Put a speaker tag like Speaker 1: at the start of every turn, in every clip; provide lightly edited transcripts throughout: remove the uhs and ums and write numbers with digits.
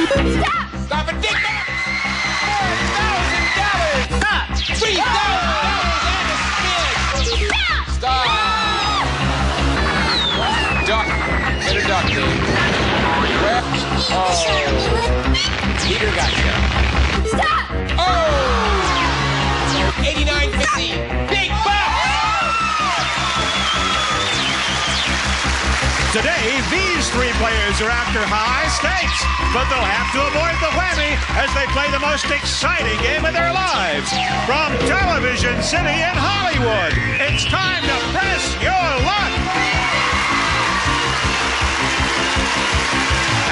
Speaker 1: Stop! Stop and dig back! $4,000! Stop! $3,000 and a spin! Stop! Duck. Get a duck, Dave. Oh. Peter got you.
Speaker 2: Stop!
Speaker 1: Oh! $89.50. Big bucks!
Speaker 3: Today, these three players are after high stakes, but they'll have to avoid the whammy as they play the most exciting game of their lives. From Television City in Hollywood, it's time to press your luck.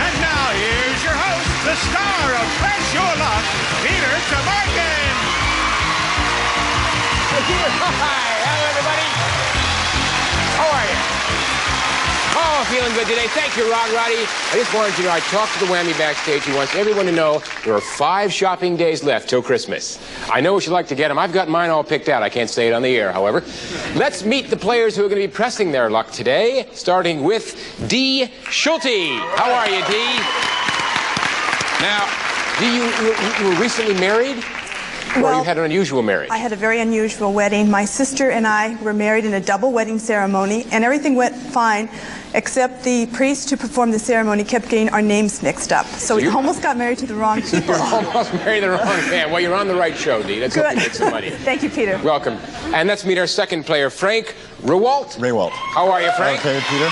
Speaker 3: And now here's your host, the star of Press Your Luck, Peter Tamarkin.
Speaker 1: Hi, hello everybody. How are you? Oh, feeling good today. Thank you, Rod Roddy. I just wanted you to know I talked to the Whammy backstage. He wants everyone to know there are 5 shopping days left till Christmas. I know what you'd like to get them. I've got mine all picked out. I can't say it on the air, however. Let's meet the players who are going to be pressing their luck today, starting with Dee Schulte. How are you, Dee? Now, Dee, you were recently married? Well, or you had an unusual marriage?
Speaker 4: I had a very unusual wedding. My sister and I were married in a double wedding ceremony, and everything went fine, except the priest who performed the ceremony kept getting our names mixed up. So we almost got married to the wrong people.
Speaker 1: You almost married the wrong man. Well, you're on the right show, Dee. Let's hope you make some money.
Speaker 4: Thank you, Peter.
Speaker 1: Welcome. And let's meet our second player, Frank Rewalt.
Speaker 5: Raywalt.
Speaker 1: How are you, Frank?
Speaker 5: Okay, Peter.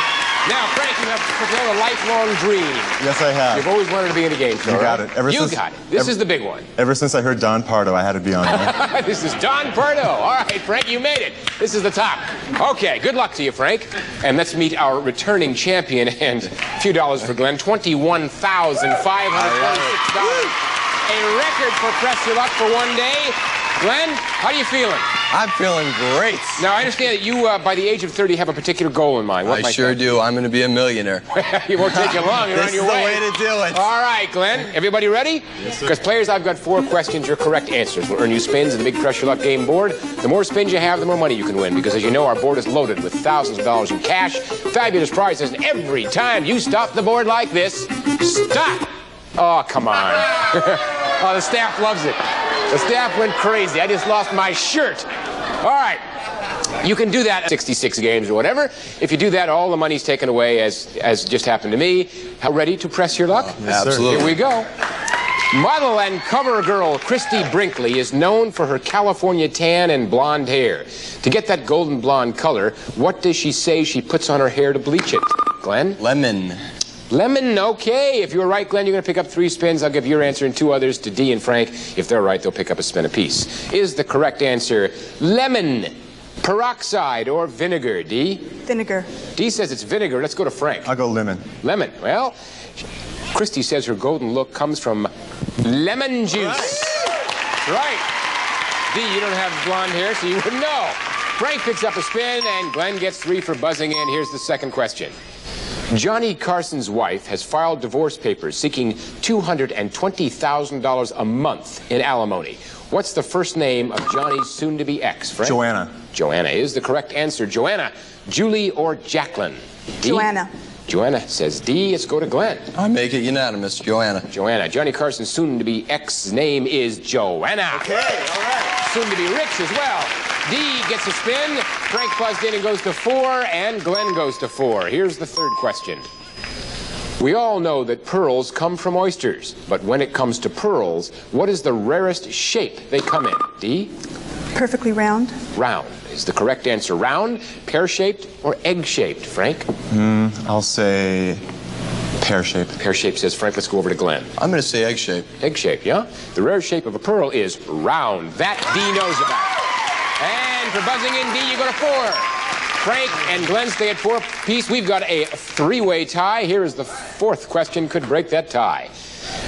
Speaker 1: Now, Frank, you have fulfilled a lifelong dream.
Speaker 5: Yes, I have.
Speaker 1: You've always wanted to be in a game show.
Speaker 5: You got
Speaker 1: right?
Speaker 5: it.
Speaker 1: You got it. This is the big one.
Speaker 5: Ever since I heard Don Pardo, I had to be on there.
Speaker 1: This is Don Pardo. All right, Frank, you made it. This is the top. Okay, good luck to you, Frank. And let's meet our returning champion and a few dollars for Glenn. $21,526. A record for Press Your Luck for one day. Glenn, how are you feeling?
Speaker 6: I'm feeling great.
Speaker 1: Now, I understand that you, by the age of 30, have a particular goal in mind. What
Speaker 6: I sure do. I'm going to be a millionaire.
Speaker 1: It won't take you long. You're on your way.
Speaker 6: This is the way to do it.
Speaker 1: All right, Glenn. Everybody ready?
Speaker 5: Yes, sir.
Speaker 1: Because players, I've got 4 questions. Your correct answers will earn you spins in the Big Press Your Luck game board. The more spins you have, the more money you can win. Because, as you know, our board is loaded with thousands of dollars in cash, fabulous prizes, and every time you stop the board like this, stop. Oh, come on. Oh, the staff loves it. The staff went crazy. I just lost my shirt. All right. You can do that 66 games or whatever. If you do that, all the money's taken away, as just happened to me. How ready to press your luck?
Speaker 6: Yes, absolutely.
Speaker 1: Here we go. Model and cover girl Christy Brinkley is known for her California tan and blonde hair. To get that golden blonde color, what does she say she puts on her hair to bleach it? Glenn?
Speaker 6: Lemon.
Speaker 1: Lemon, okay. If you're right, Glenn, you're going to pick up 3 spins. I'll give your answer and 2 others to Dee and Frank. If they're right, they'll pick up a spin apiece. Is the correct answer lemon, peroxide, or vinegar, Dee?
Speaker 4: Vinegar.
Speaker 1: Dee says it's vinegar. Let's go to Frank.
Speaker 5: I'll go lemon.
Speaker 1: Lemon. Well, Christy says her golden look comes from lemon juice. Right. Dee, you don't have blonde hair, so you wouldn't know. Frank picks up a spin, and Glenn gets 3 for buzzing in. Here's the second question. Johnny Carson's wife has filed divorce papers seeking $220,000 a month in alimony. What's the first name of Johnny's soon-to-be ex, Frank?
Speaker 5: Joanna.
Speaker 1: Joanna is the correct answer. Joanna, Julie, or Jacqueline? Dee?
Speaker 4: Joanna.
Speaker 1: Joanna says D. Let's go to Glenn.
Speaker 6: I make it unanimous, Joanna.
Speaker 1: Joanna. Johnny Carson's soon-to-be ex's name is Joanna.
Speaker 5: Okay, all right.
Speaker 1: Soon-to-be rich as well. D gets a spin. Frank buzzed in and goes to 4, and Glenn goes to 4. Here's the third question. We all know that pearls come from oysters, but when it comes to pearls, what is the rarest shape they come in? D?
Speaker 4: Perfectly round.
Speaker 1: Round is the correct answer. Round, pear-shaped, or egg-shaped, Frank?
Speaker 5: I'll say pear-shaped.
Speaker 1: Pear-shaped, says Frank. Let's go over to Glenn.
Speaker 6: I'm going to say egg-shaped.
Speaker 1: Egg-shaped, yeah? The rare shape of a pearl is round. That D knows about. And for buzzing in D, you go to 4. Frank and Glenn stay at 4 apiece. We've got a 3-way tie. Here is the 4th question. Could break that tie.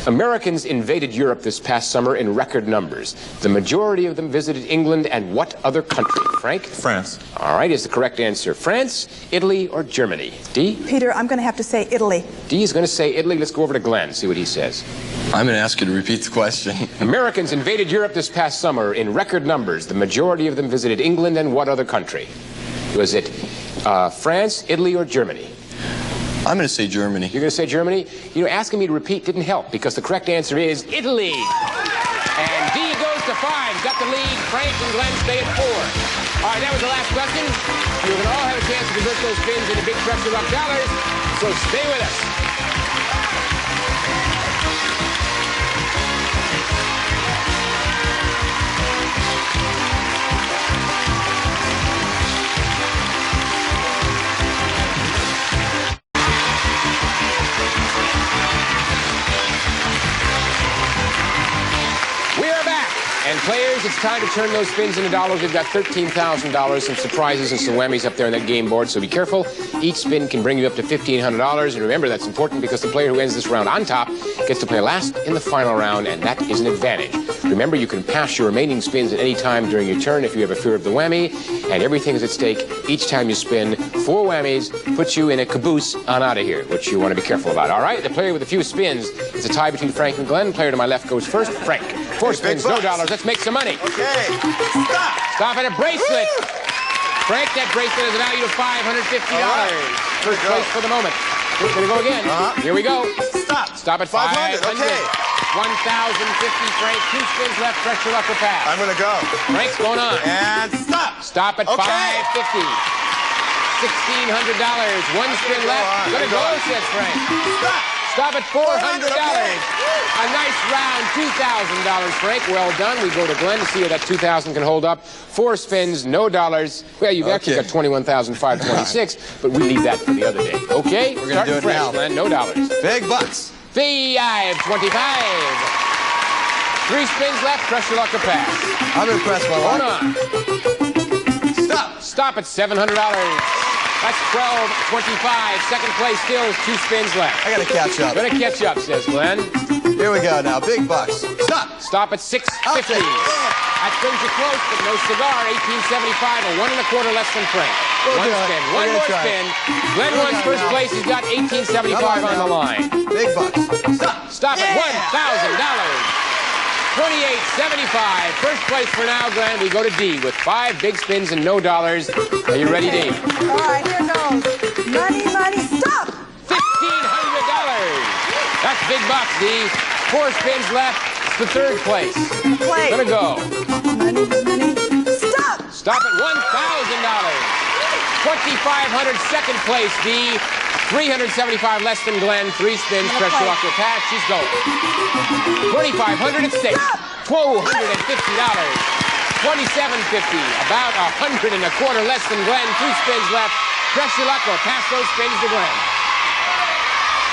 Speaker 1: Americans invaded Europe this past summer in record numbers. The majority of them visited England and what other country? Frank?
Speaker 5: France.
Speaker 1: All right, is the correct answer France, Italy, or Germany? D?
Speaker 4: Peter, I'm going to have to say Italy.
Speaker 1: D is going to say Italy. Let's go over to Glenn, see what he says.
Speaker 6: I'm going to ask you to repeat the question.
Speaker 1: Americans invaded Europe this past summer in record numbers. The majority of them visited England and what other country? Was it France, Italy, or Germany?
Speaker 6: I'm going to say Germany.
Speaker 1: You're going to say Germany? You know, asking me to repeat didn't help because the correct answer is Italy. And D goes to 5. Got the lead. Frank and Glenn stay at 4. All right, that was the last question. You're going to all have a chance to convert those spins into big Pressure Luck dollars, so stay with us. And players, it's time to turn those spins into dollars. We've got $13,000, some surprises and some whammies up there on that game board, so be careful. Each spin can bring you up to $1,500, and remember, that's important because the player who ends this round on top gets to play last in the final round, and that is an advantage. Remember, you can pass your remaining spins at any time during your turn if you have a fear of the whammy, and everything is at stake each time you spin. 4 whammies puts you in a caboose on out of here, which you want to be careful about. All right, the player with the fewest spins, it's a tie between Frank and Glenn. Player to my left goes first. Frank. 4 spins, no dollars. Let's make some money.
Speaker 5: Okay. Stop.
Speaker 1: Stop at a bracelet.
Speaker 5: Woo!
Speaker 1: Frank, that bracelet is valued at $550.
Speaker 5: Right.
Speaker 1: First place for the moment. We're going to go again. Here we go.
Speaker 5: Stop.
Speaker 1: Stop at
Speaker 5: 500.
Speaker 1: 500.
Speaker 5: Okay.
Speaker 1: 1,050, Frank. 2 spins left. Pressure luck or pass.
Speaker 5: I'm going to go.
Speaker 1: Frank's going on.
Speaker 5: And stop.
Speaker 1: Stop at
Speaker 5: Okay.
Speaker 1: $550. $1,600. 1 spin left. Gonna go, says Frank.
Speaker 5: Stop.
Speaker 1: Stop at $400.
Speaker 5: Okay.
Speaker 1: A nice round, $2,000, Frank. Well done. We go to Glenn to see if that $2,000 can hold up. 4 spins, no dollars. Well, you've actually got $21,526, but we leave that for the other day. Okay?
Speaker 6: We're going to do it
Speaker 1: fresh,
Speaker 6: now.
Speaker 1: Glenn. No dollars.
Speaker 6: Big bucks.
Speaker 1: $525. 3 spins left. Pressure luck or pass.
Speaker 6: I'm impressed, my
Speaker 1: Hold
Speaker 6: luck.
Speaker 1: on.
Speaker 6: Stop.
Speaker 1: Stop at $700. That's $1,225. Second place still is 2 spins left.
Speaker 6: I got to catch up.
Speaker 1: Gonna catch up, says Glenn.
Speaker 6: Here we go now. Big bucks. Stop.
Speaker 1: Stop at $650.
Speaker 6: Okay.
Speaker 1: That brings you close, but no cigar. $18.75, or 1 1/4 less than Frank.
Speaker 6: We'll
Speaker 1: One
Speaker 6: do it.
Speaker 1: spin.
Speaker 6: We're
Speaker 1: One
Speaker 6: gonna
Speaker 1: more
Speaker 6: try it.
Speaker 1: spin. Glenn won first place. He's got $18.75 on the line.
Speaker 6: Big bucks. Stop.
Speaker 1: Stop at $1,000. $28.75. First place for now, Glenn. We go to D with 5 big spins and no dollars. Are you ready, D?
Speaker 4: All right, here goes. Money, money, stop!
Speaker 1: $1,500. That's big bucks, D. 4 spins left. It's the 3rd place.
Speaker 4: Play.
Speaker 1: Gonna go.
Speaker 4: Money, money, stop!
Speaker 1: Stop at $1,000. $2,500. Second place, D. $375 less than Glenn. 3 spins. Pressure luck or pass. She's going. $2,500 at stake. $1,250. $2,750. About $100 and a quarter less than Glenn. 2 spins left. Pressure luck or pass those spins to Glenn.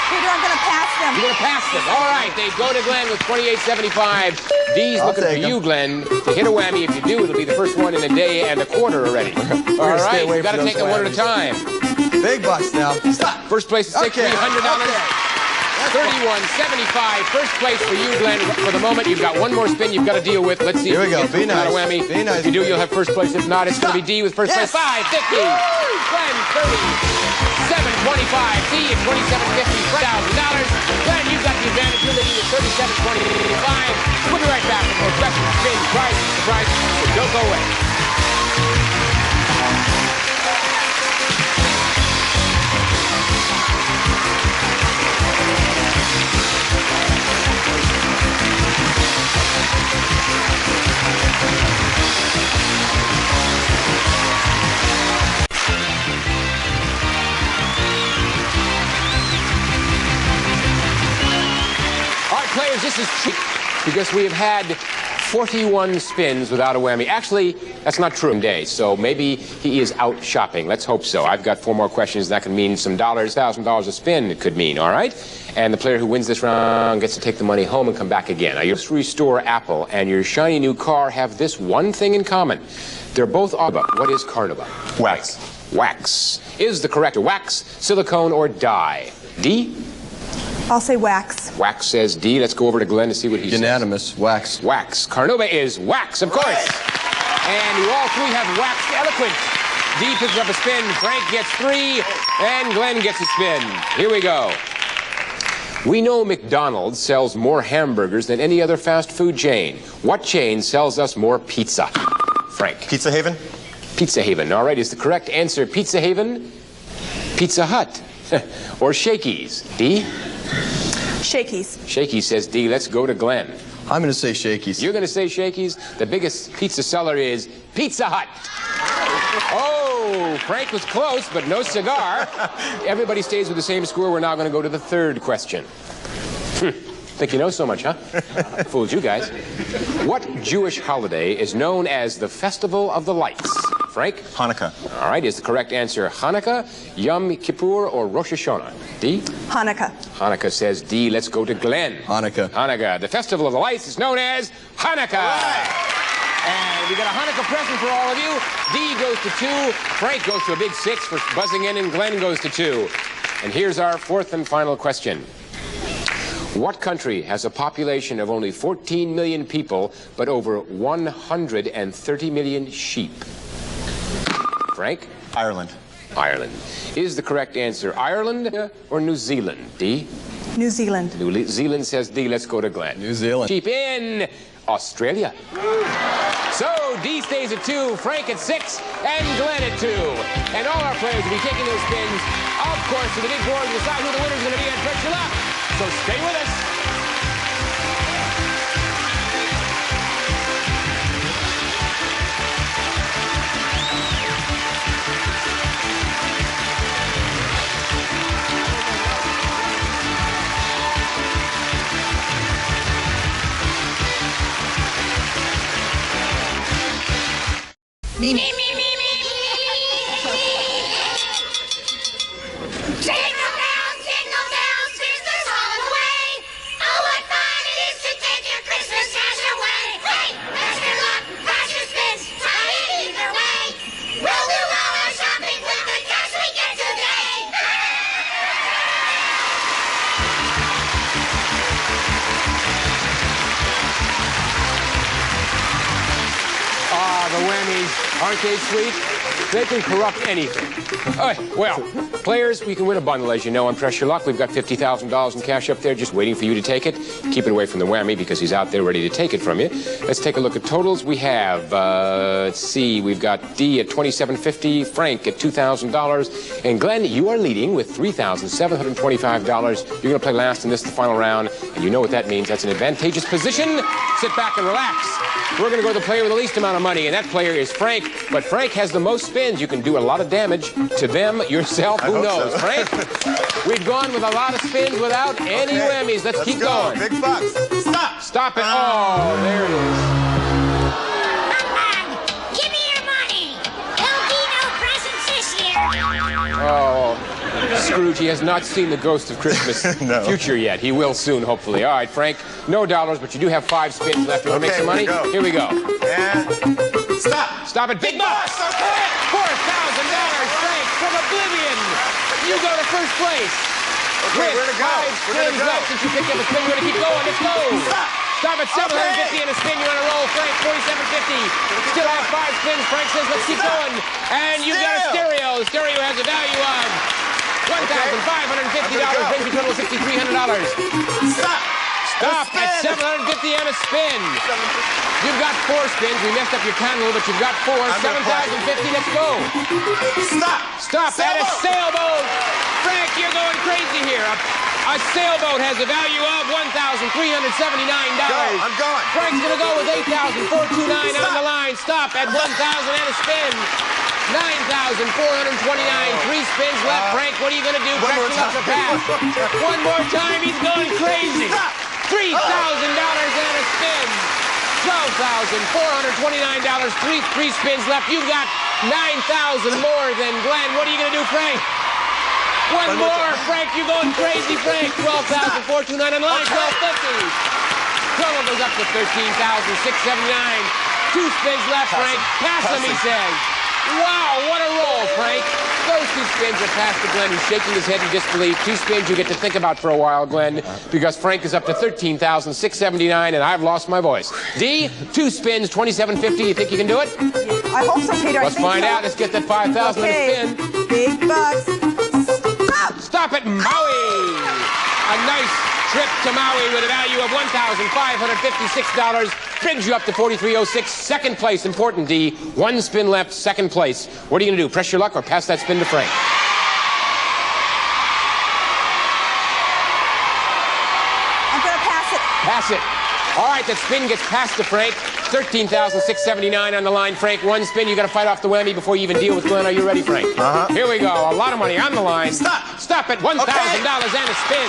Speaker 4: Peter, I'm going to pass them.
Speaker 1: You're going to pass them. All right, they go to Glenn with $28.75. D's looking for
Speaker 5: take 'em.
Speaker 1: you, Glenn, to hit a whammy. If you do, it'll be the first one in a day and a quarter already. All
Speaker 6: stay
Speaker 1: right,
Speaker 6: away
Speaker 1: you got to
Speaker 6: from
Speaker 1: take
Speaker 6: those
Speaker 1: them one at a
Speaker 6: whammies.
Speaker 1: time.
Speaker 6: Big bucks now. Stop.
Speaker 1: First place is
Speaker 6: Okay.
Speaker 1: $300.
Speaker 6: Okay.
Speaker 1: $31.75. First place for you, Glenn. For the moment, you've got 1 more spin you've got to deal with. Let's see
Speaker 6: Here
Speaker 1: if
Speaker 6: we
Speaker 1: you
Speaker 6: go.
Speaker 1: get
Speaker 6: Be
Speaker 1: not a
Speaker 6: nice.
Speaker 1: whammy.
Speaker 6: Be nice.
Speaker 1: If you do, you'll have first place. If not, it's going to be D with first
Speaker 6: Yes.
Speaker 1: place. $550. Glenn, $37.25. D at $27.50. $1,000. Glenn, you've got the advantage. You're leading at $37.25. We'll be right back with more questions, spins, prizes, surprises. So don't go away. All right, players, this is cheap because we have had 41 spins without a whammy. Actually, that's not true today, so maybe he is out shopping. Let's hope so. I've got 4 more questions. That can mean some dollars, $1,000 a spin it could mean, all right? And the player who wins this round gets to take the money home and come back again. Now, your grocery store Apple and your shiny new car have this one thing in common. They're both Carnauba. What is Carnauba?
Speaker 5: Wax.
Speaker 1: Wax. Is the correct wax, silicone, or dye? D?
Speaker 4: I'll say wax.
Speaker 1: Wax says D. Let's go over to Glenn to see what he says.
Speaker 6: Unanimous. Wax.
Speaker 1: Wax. Carnauba is wax, of course. And you all 3 have waxed eloquent. D picks up a spin. Frank gets 3. And Glenn gets a spin. Here we go. We know McDonald's sells more hamburgers than any other fast food chain. What chain sells us more pizza? Frank.
Speaker 5: Pizza Haven?
Speaker 1: Pizza Haven. All right, is the correct answer Pizza Haven? Pizza Hut. or Shakey's? D?
Speaker 4: Shakey's.
Speaker 1: Shakey says D. Let's go to Glenn.
Speaker 6: I'm going to say Shakey's.
Speaker 1: You're going to say Shakey's? The biggest pizza seller is Pizza Hut. Oh, Frank was close, but no cigar. Everybody stays with the same score. We're now going to go to the third question. Think you know so much, huh? Fooled you guys. What Jewish holiday is known as the Festival of the Lights? Frank?
Speaker 5: Hanukkah.
Speaker 1: All right, is the correct answer Hanukkah, Yom Kippur, or Rosh Hashanah? D?
Speaker 4: Hanukkah.
Speaker 1: Hanukkah says D. Let's go to Glenn.
Speaker 6: Hanukkah.
Speaker 1: Hanukkah. The Festival of the Lights is known as Hanukkah. And we got a Hanukkah present for all of you. D goes to 2, Frank goes to a big 6 for buzzing in, and Glenn goes to 2. And here's our fourth and final question. What country has a population of only 14 million people, but over 130 million sheep? Frank?
Speaker 5: Ireland.
Speaker 1: Ireland. Is the correct answer Ireland or New Zealand? D?
Speaker 4: New Zealand.
Speaker 1: New Zealand says D. Let's go to Glenn.
Speaker 6: New Zealand.
Speaker 1: Sheep in Australia. So D stays at 2, Frank at 6, and Glenn at 2. And all our players will be taking their spins, of course, to the big board to decide who the winner's going to be at Pressure Luck. So stay with us.
Speaker 2: Me, me, me, me, me, me, Jingle bells, Christmas all the way. Oh, what fun it is to take your Christmas cash away. Hey, that's your luck, crash your spins, try it either way. We'll do all our shopping with the cash we get today.
Speaker 1: The Whammies, aren't they sweet? They can corrupt anything. All right, well, players, we can win a bundle, as you know, on Pressure Luck. We've got $50,000 in cash up there just waiting for you to take it. Keep it away from the Whammy because he's out there ready to take it from you. Let's take a look at totals. We have, let's see, we've got D at $2,750, Frank at $2,000, and Glenn, you are leading with $3,725. You're going to play last in this, the final round, and you know what that means. That's an advantageous position. Sit back and relax. We're going to go to the player with the least amount of money, and that player is Frank. But Frank has the most spins. You can do a lot of damage to them, yourself, who knows. So. Frank, we've gone with a lot of spins without any whammies. Let's keep going.
Speaker 5: Big bucks. Stop.
Speaker 1: Stop it. Oh, there it is.
Speaker 2: Give me your money. There'll be no presents this year.
Speaker 1: Oh, Scrooge, he has not seen the ghost of Christmas
Speaker 5: No.
Speaker 1: future yet. He will soon, hopefully. All right, Frank, no dollars, but you do have 5 spins left. You want to make some money? Here we go.
Speaker 5: And stop.
Speaker 1: Stop it. Big bucks.
Speaker 5: Okay.
Speaker 1: $4,000, Frank, from Oblivion. You go to first place.
Speaker 5: Okay,
Speaker 1: With
Speaker 5: where to go?
Speaker 1: 5 spins left since you picked up a spin. We're going to keep going. Let's go. Stop at 750 in a spin. You're on a roll, Frank. 47.50. Still have 5 spins. Frank says, let's keep going. And you've got a stereo. The stereo has a value of $1,550. Brings you total of $6,300. Stop at 750 and a spin. You've got 4 spins. We messed up your count a little, but you've got 4. 7,050. Let's go. Stop at a sailboat. Frank, you're going crazy here. A sailboat has a value of $1,379.
Speaker 5: I'm going.
Speaker 1: Frank's going to go with $8,429 on the line. Stop at $1,000 and a spin. $9,429. 3 spins left. Frank, what are you going to do?
Speaker 5: One more
Speaker 1: Pressure Luck
Speaker 5: time.
Speaker 1: or pass? One more time. He's going crazy. $3,000 and a spin. $12,429. 3 spins left. You've got $9,000 more than Glenn. What are you going to do, Frank? One more, Frank. You're going crazy, Frank. $12,429 on the line. $12,50. Total goes up to $13,679. 2 spins left, Frank. Pass him, he says. Wow, what a roll, Frank. Those 2 spins are past to Glenn. He's shaking his head in disbelief. 2 spins you get to think about for a while, Glenn, because Frank is up to $13,679, and I've lost my voice. D, 2 spins, $2,750. You think you can do it?
Speaker 4: I hope so, Peter.
Speaker 1: Let's find out. Let's get that $5,000 in a spin.
Speaker 4: Big bucks.
Speaker 1: Stop it, Maui! A nice trip to Maui with a value of $1,556. Brings you up to 43.06. Second place, important, D. 1 spin left, second place. What are you going to do? Press your luck or pass that spin to Frank? Pass it. All right, that spin gets past to Frank. $13,679 on the line. Frank, one spin. You got to fight off the whammy before you even deal with Glenn. Are you ready, Frank? Here we go. A lot of money on the line.
Speaker 5: Stop.
Speaker 1: Stop it. $1,000 and a spin.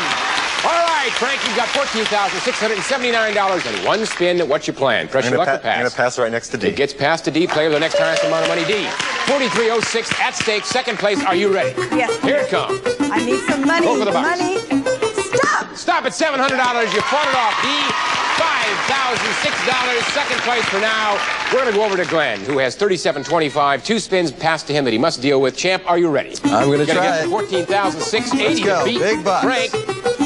Speaker 1: All right, Frank, you've got $14,679 and one spin. What's your plan? Press your luck or pass?
Speaker 5: I'm going to pass right next to D.
Speaker 1: It gets past to D. Player the next highest amount of money, D. 43.06 at stake. Second place. Are you ready?
Speaker 4: Yes.
Speaker 1: Here it comes.
Speaker 4: I need some money.
Speaker 1: Go for the box.
Speaker 4: Money. Stop.
Speaker 1: Stop at $700. You fought it off. D. $5,006. Second place for now. We're going to go over to Glenn, who has $37.25. Two spins passed to him that he must deal with. Champ, are you ready?
Speaker 6: I'm going to try
Speaker 1: Get
Speaker 6: it.
Speaker 1: $14,680 to beat
Speaker 6: Big bucks.
Speaker 1: Frank.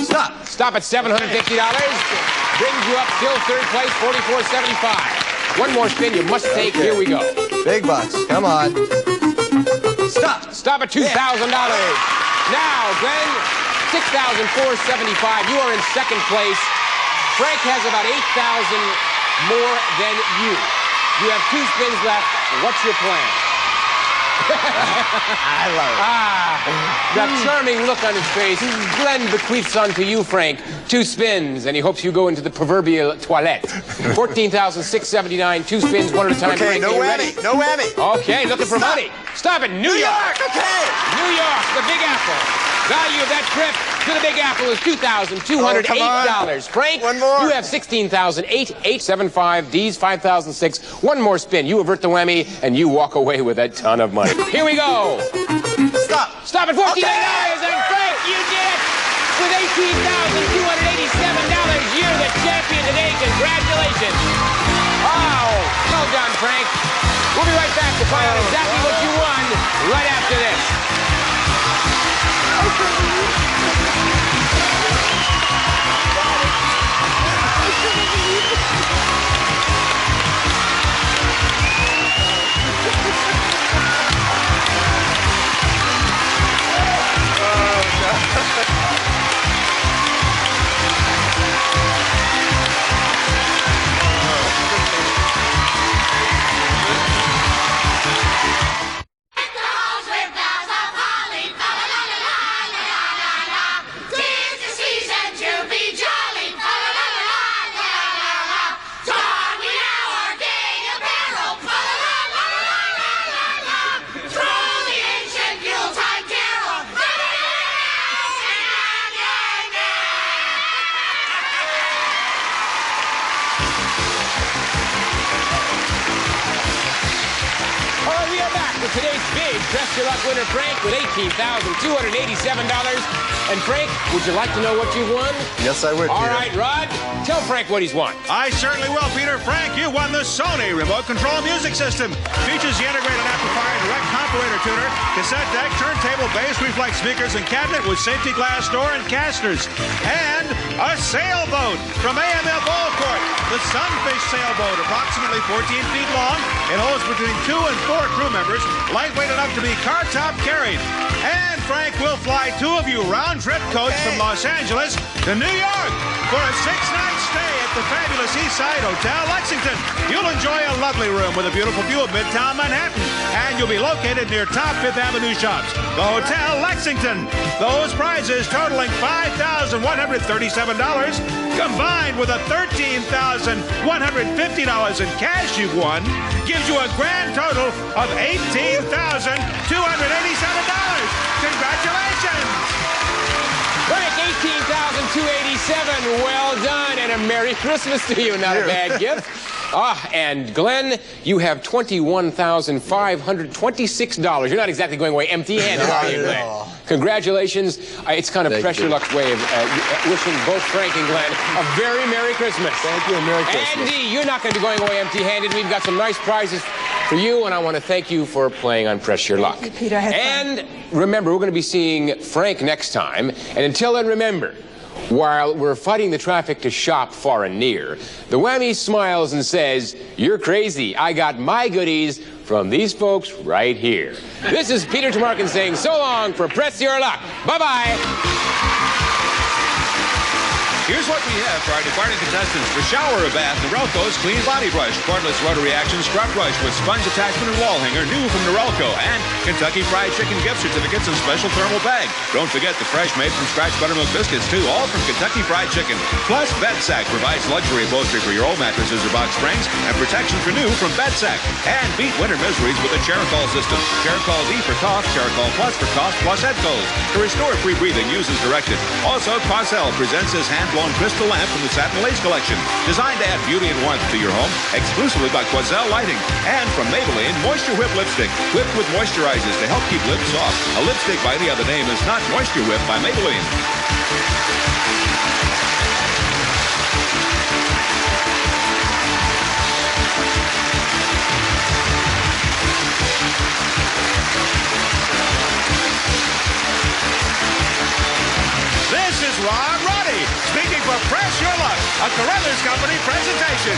Speaker 6: Stop.
Speaker 1: Stop at $750. Brings you up still third place, $44.75. One more spin you must take. Here we go.
Speaker 6: Big bucks. Come on. Stop.
Speaker 1: Stop at $2,000. Now, Glenn, $6,475. You are in second place. Frank has about $8,000 more than you. You have two spins left. What's your plan?
Speaker 6: I love it.
Speaker 1: That charming look on his face. Glenn bequeaths unto you, Frank, two spins, and he hopes you go into the proverbial toilet. $14,679, two spins, one at a time.
Speaker 5: Okay,
Speaker 1: Frank,
Speaker 5: no
Speaker 1: are you
Speaker 5: whammy.
Speaker 1: ready?
Speaker 5: No whammy.
Speaker 1: Okay, looking for
Speaker 5: Stop.
Speaker 1: money. Stop it, New York.
Speaker 5: Okay.
Speaker 1: New York, the Big Apple. Value of that trip to the Big Apple is $2,208. Frank,
Speaker 5: One more.
Speaker 1: you have $16,875. D's $5,006. One more spin. You avert the whammy, and you walk away with a ton of money. Here we go.
Speaker 5: Stop.
Speaker 1: Stop at $14,000, and Frank, you did it with $18,287. You're the champion today. Congratulations. Oh, well done, Frank. We'll be right back to find out exactly what you won right after this. Today's big Press Your Luck winner, Frank, with $18,287. And Frank, would you like to know what you've won?
Speaker 6: Yes, I would,
Speaker 1: All
Speaker 6: Peter.
Speaker 1: right, Rod, tell Frank what he's won.
Speaker 3: I certainly will, Peter. Frank, you won the Sony Remote Control Music System. Features the integrated amplifier, direct comparator tuner, cassette deck, turntable, bass, reflex speakers, and cabinet with safety glass door and casters. And a sailboat from AML Ball Court. The Sunfish sailboat, approximately 14 feet long. It holds between 2 and 4 crew members, lightweight enough to be car top carried. And Frank will fly two of you round-trip coach from Los Angeles to New York for a 6-night stay at the fabulous Eastside Hotel Lexington. You'll enjoy a lovely room with a beautiful view of Midtown Manhattan, and you'll be located near top Fifth Avenue shops. The Hotel Lexington. Those prizes totaling $5,137, combined with a $13,150 in cash you've won, gives you a grand total of $18,287. Congratulations!
Speaker 1: Frank, $18,287. Well done, and a Merry Christmas to you. Not a bad gift. And Glenn, you have $21,526. You're not exactly going away empty-handed, are you, Glenn? Congratulations. It's kind of Press Your Luck's way of wishing both Frank and Glenn a very Merry Christmas.
Speaker 6: Thank you, and Merry Christmas.
Speaker 1: Andy, you're not going to be going away empty-handed. We've got some nice prizes for you, and I want to thank you for playing on Press Your Luck.
Speaker 4: Thank you, Peter. I had fun.
Speaker 1: And remember, we're going to be seeing Frank next time. And until then, remember, while we're fighting the traffic to shop far and near, the Whammy smiles and says, "You're crazy. I got my goodies from these folks right here." This is Peter Tamarkin saying so long for Press Your Luck. Bye-bye.
Speaker 3: Here's Here's what we have for our departing contestants. For shower or bath, Norelco's Clean Body Brush. Cordless rotary action scrub brush with sponge attachment and wall hanger, new from Norelco. And Kentucky Fried Chicken gift certificates and special thermal bag. Don't forget the fresh made from scratch buttermilk biscuits, too, all from Kentucky Fried Chicken. Plus, Bedsack provides luxury upholstery for your old mattresses or box springs and protection for new from Bedsack. And beat winter miseries with a Cheracol system. Cheracol D for cough, Cheracol Plus for cough plus head colds. To restore free breathing, use as directed. Also, Quazel presents his hand-blown crystal lamp from the Satin Lace collection. Designed to add beauty and warmth to your home, exclusively by Quazel Lighting. And from Maybelline, Moisture Whip Lipstick. Whipped with moisturizers to help keep lips soft. A lipstick by any other name is not Moisture Whip by Maybelline. This is Ron Roddy, speaking for Press Your Luck, a Carruthers Company presentation.